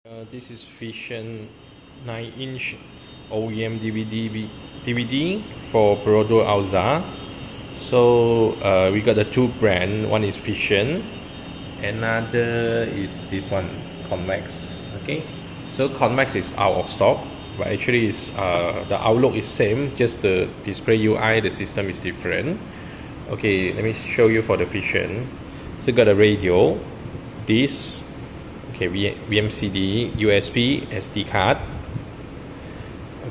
This is Fesion 9-inch OEM DVD for Perodua Alza. So we got the two brands. One is Fesion, another is this one, Convex. Okay, so Convex is out of stock, but actually is the outlook is same, just the display UI, the system is different. Okay, let me show you for the Fesion. So got a radio, this. Okay, VMCD, USB, SD card.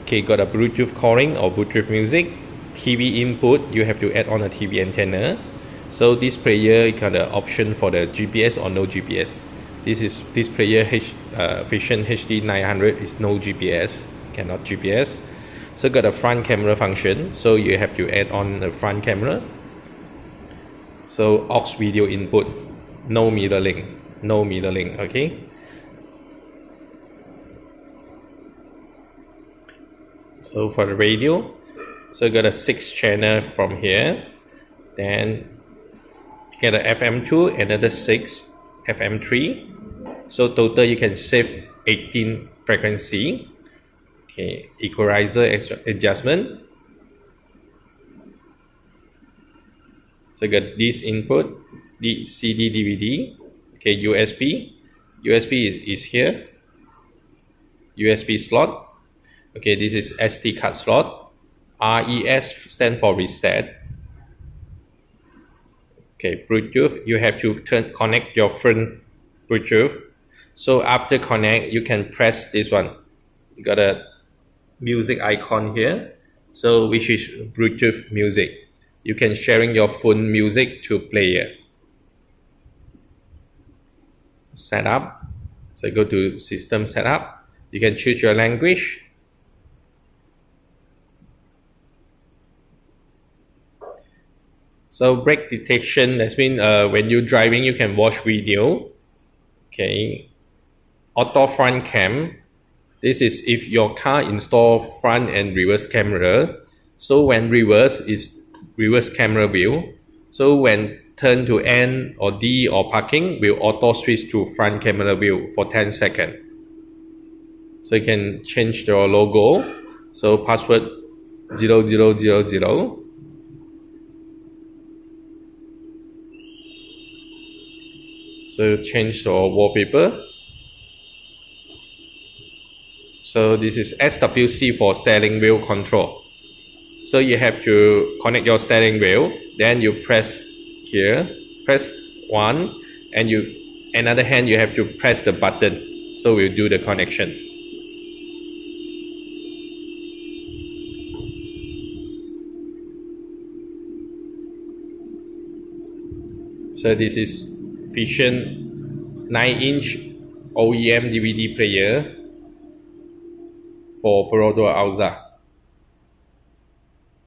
Okay, got a Bluetooth calling or Bluetooth music. TV input, you have to add on a TV antenna. So this player got the option for the GPS or no GPS. This player Fesion HD 900 is no GPS, cannot GPS. So got a front camera function, so you have to add on the front camera. So aux video input, no mirroring. Okay, so for the radio, so you got a 6 channel from here, then you get a FM2, another 6, FM3, so total you can save 18 frequency. Okay, equalizer adjustment. So you got this input, the CD DVD. Okay, USB is here, USB slot. Okay, this is SD card slot. RES stand for reset. Okay, Bluetooth, you have to connect your front Bluetooth. So after connect, you can press this one. You got a music icon here, so which is Bluetooth music. You can sharing your phone music to player. Setup, so go to system setup, you can choose your language. So brake detection, that means when you're driving you can watch video. Okay, auto front cam, this is if your car install front and reverse camera, so when reverse is reverse camera view, so when turn to N or D or parking, will auto switch to front camera view for 10 seconds. So you can change your logo. So password 0000. So change your wallpaper. So this is SWC for steering wheel control. So you have to connect your steering wheel, then you press here, press 1, and another hand you have to press the button, so we'll do the connection. So this is Fesion 9-inch OEM DVD player for Perodua Alza.